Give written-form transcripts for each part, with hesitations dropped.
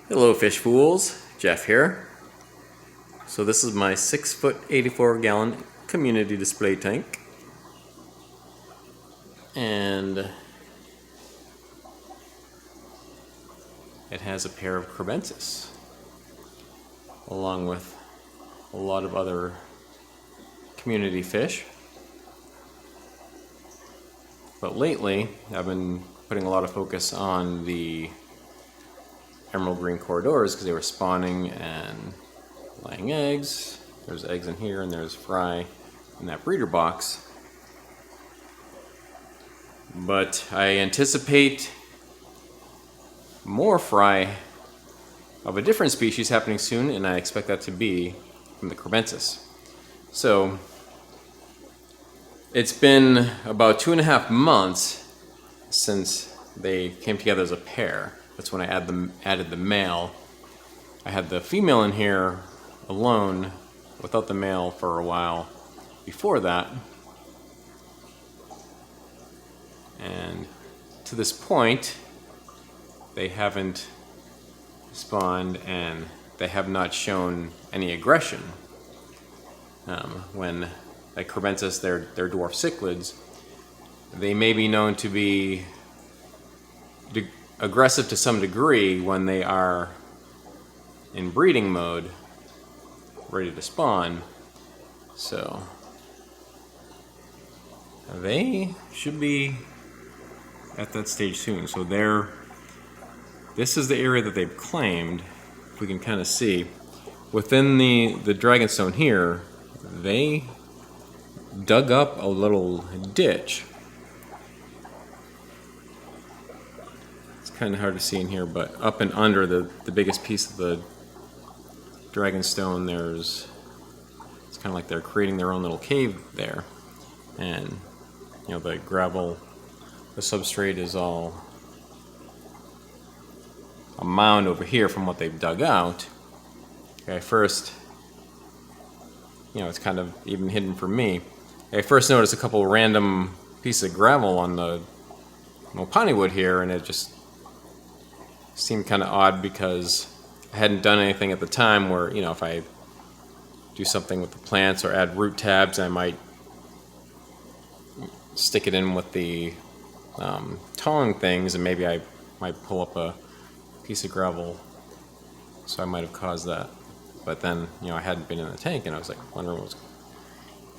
Hello fish fools, Jeff here. So this is my 6-foot 84-gallon community display tank, and it has a pair of Kribensis along with a lot of other community fish. But lately I've been putting a lot of focus on the emerald green corridors because they were spawning and laying eggs. There's eggs in here and there's fry in that breeder box. But I anticipate more fry of a different species happening soon, and I expect that to be from the Kribensis. So it's been about 2.5 months since they came together as a pair. That's when I added the male. I had the female in here alone without the male for a while before that. And to this point, they haven't spawned and they have not shown any aggression. When, like Kribensis, they're dwarf cichlids, they may be known to be aggressive to some degree when they are in breeding mode, ready to spawn. So they should be at that stage soon. So this is the area that they've claimed. If we can kind of see within the dragonstone here, they dug up a little ditch. It's kind of hard to see in here, but up and under the biggest piece of the dragonstone, it's kind of like they're creating their own little cave there. And you know, the gravel, the substrate is all a mound over here from what they've dug out. Okay, first, you know, it's kind of even hidden from me. I first noticed a couple random pieces of gravel on the mopani wood here, and it just seemed kind of odd because I hadn't done anything at the time where, you know, if I do something with the plants or add root tabs, I might stick it in with the tong things, and maybe I might pull up a piece of gravel, so I might have caused that. But then, you know, I hadn't been in the tank, and I was like wondering what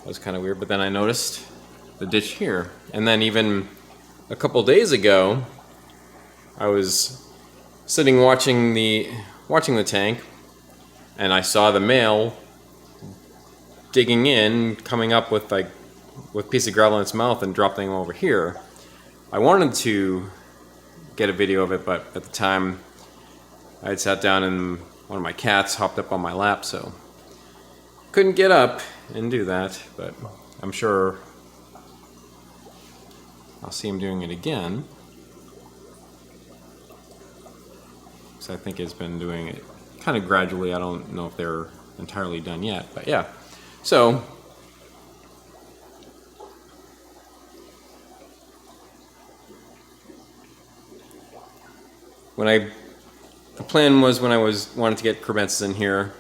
was kind of weird. But then I noticed the ditch here, and then even a couple days ago, I was sitting watching the tank, and I saw the male digging in, coming up with a piece of gravel in its mouth and dropping them over here. I wanted to get a video of it, but at the time I had sat down and one of my cats hopped up on my lap, so couldn't get up and do that. But I'm sure I'll see him doing it again, because I think it's been doing it kind of gradually. I don't know if they're entirely done yet, but yeah. So the plan was, when I wanted to get Kribensis in here,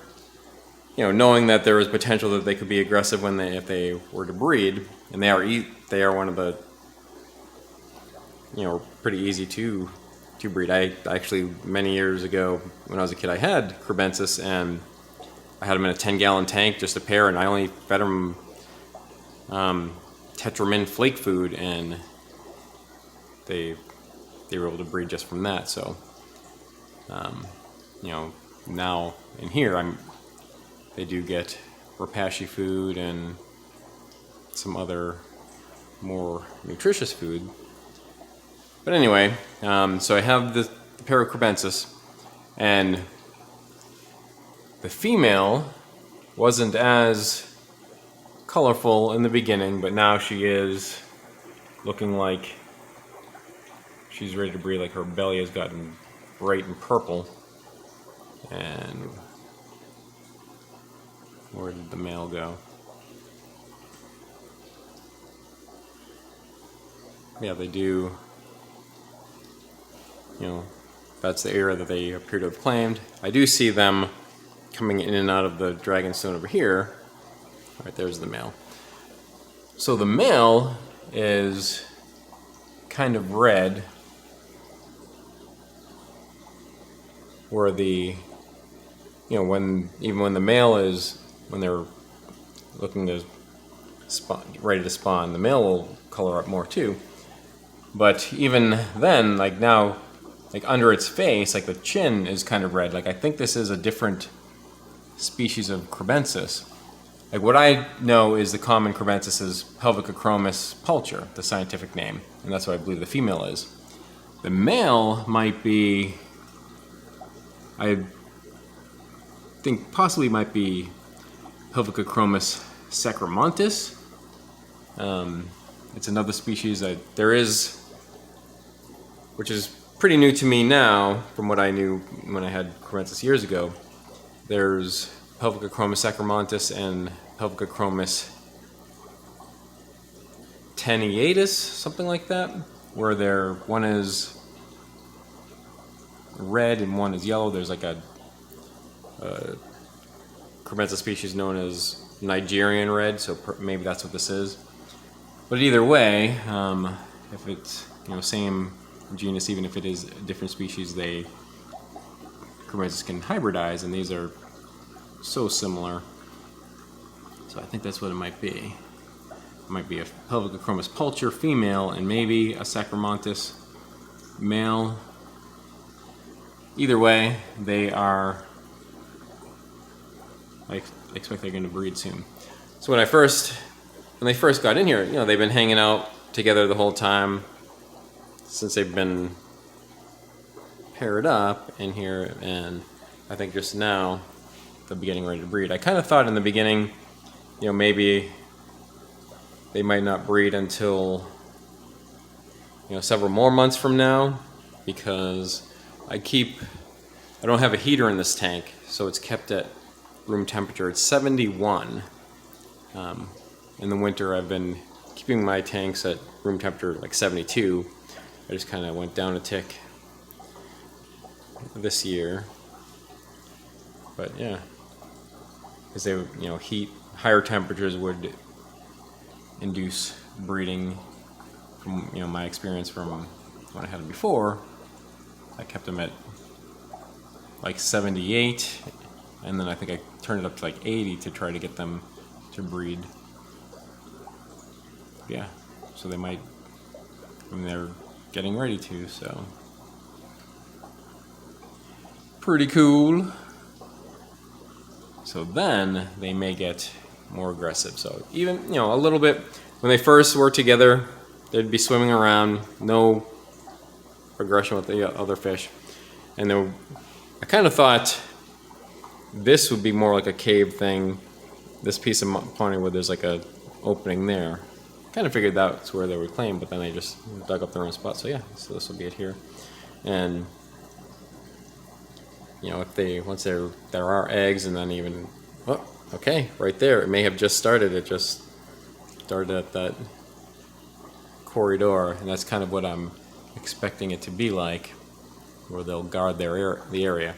you know, knowing that there was potential that they could be aggressive if they were to breed, and they are one of the, you know, pretty easy to breed. I actually, many years ago when I was a kid, I had Kribensis, and I had them in a 10-gallon tank, just a pair, and I only fed them Tetramin flake food, and they were able to breed just from that. So you know, now in here they do get Repashy food and some other more nutritious food. But anyway, so I have the pair of Kribensis, and the female wasn't as colorful in the beginning, but now she is looking like she's ready to breed. Like, her belly has gotten bright and purple. And where did the male go? Yeah, they do, you know, That's the area that they appear to have claimed. I do see them coming in and out of the dragonstone over here. All right, there's the male. So the male is kind of red, where the, when the male is, when they're looking to spawn, ready to spawn, the male will color up more too. But even then, like now, like under its face, like the chin is kind of red. Like I think this is a different species of Kribensis. Like what I know is the common Kribensis is Pelvicochromis pulcher, the scientific name, and that's what I believe the female is. The male might be, I think possibly might be Pelvicochromis sacramontis. It's another species that there is, which is pretty new to me now from what I knew when I had Kribensis years ago. There's Pelvicochromis sacramontis and Pelvicochromis tenuatus, something like that, where one is red and one is yellow. There's like a Kribensis species known as Nigerian red, so maybe that's what this is. But either way, if it's same genus, even if it is a different species, Kribensis can hybridize, and these are so similar. So I think that's what it might be. It might be a Pelvicochromis pulcher female and maybe a sacramontis male. Either way, they are, I expect they're going to breed soon. So when they first got in here, they've been hanging out together the whole time since they've been paired up in here, and I think just now they'll be getting ready to breed. I kind of thought in the beginning, maybe they might not breed until several more months from now, because I don't have a heater in this tank, so it's kept at room temperature. It's 71. In the winter, I've been keeping my tanks at room temperature like 72. I just kind of went down a tick this year. But yeah, because they, higher temperatures would induce breeding. From my experience from when I had them before, I kept them at like 78, and then I think I turned it up to like 80 to try to get them to breed. Yeah, so they might, they're getting ready to, so pretty cool. So then they may get more aggressive. So even, a little bit, when they first were together, they'd be swimming around, no aggression with the other fish. And then I kind of thought this would be more like a cave thing, this piece of pony where there's like a opening there. Kind of figured that's where they would claim, but then they just dug up their own spot. So yeah, so this will be it here. And if once there are eggs, and then even, oh, okay, right there, it may have just started. It just started at that corridor, and that's kind of what I'm expecting it to be like, where they'll guard the area.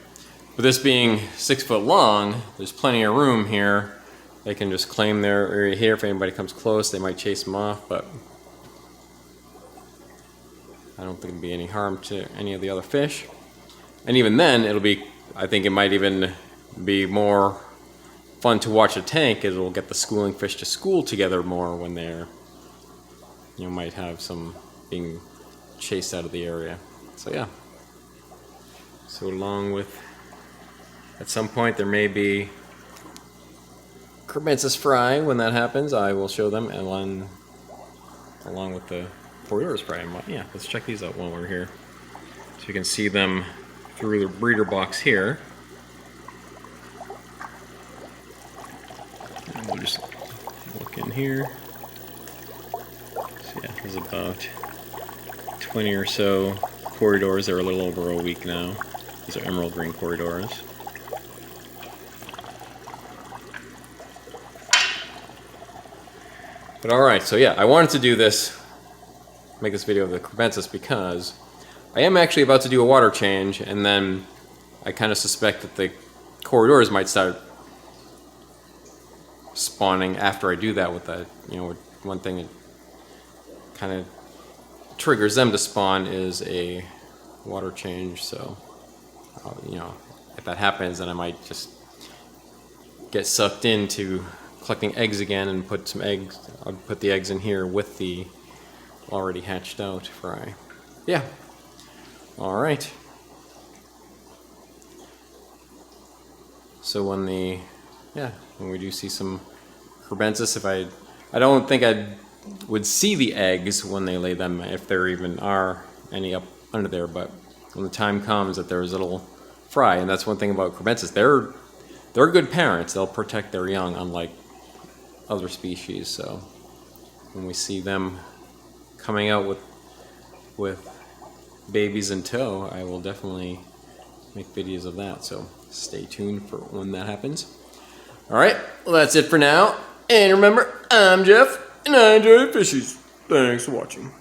But this being 6 foot long, there's plenty of room here. They can just claim their area here. If anybody comes close, they might chase them off, but I don't think it'll be any harm to any of the other fish. And even then, I think it might even be more fun to watch a tank. It'll get the schooling fish to school together more when they're, might have some being chased out of the area. So yeah. So along with, at some point there may be Kribensis fry. When that happens, I will show them, and along with the corridors fry. Yeah, let's check these out while we're here, so you can see them through the breeder box here. And we'll just look in here. So yeah, there's about 20 or so corridors. They're a little over a week now. These are emerald green corridors. But alright, so yeah, I wanted to do this, make this video of the Kribensis, because I am actually about to do a water change, and then I kind of suspect that the corridors might start spawning after I do that with that. You know, one thing that kind of triggers them to spawn is a water change, so you know, if that happens, then I might just get sucked into collecting eggs again and put some eggs. I'll put the eggs in here with the already hatched out fry. Yeah. All right. So when we do see some Kribensis, I don't think I would see the eggs when they lay them, if there even are any up under there, but when the time comes that there's a little fry, and that's one thing about Kribensis, they're good parents. They'll protect their young, unlike other species. So when we see them coming out with babies in tow, I will definitely make videos of that. So stay tuned for when that happens. All right, well, that's it for now. And remember, I'm Jeff, and I enjoy fishies. Thanks for watching.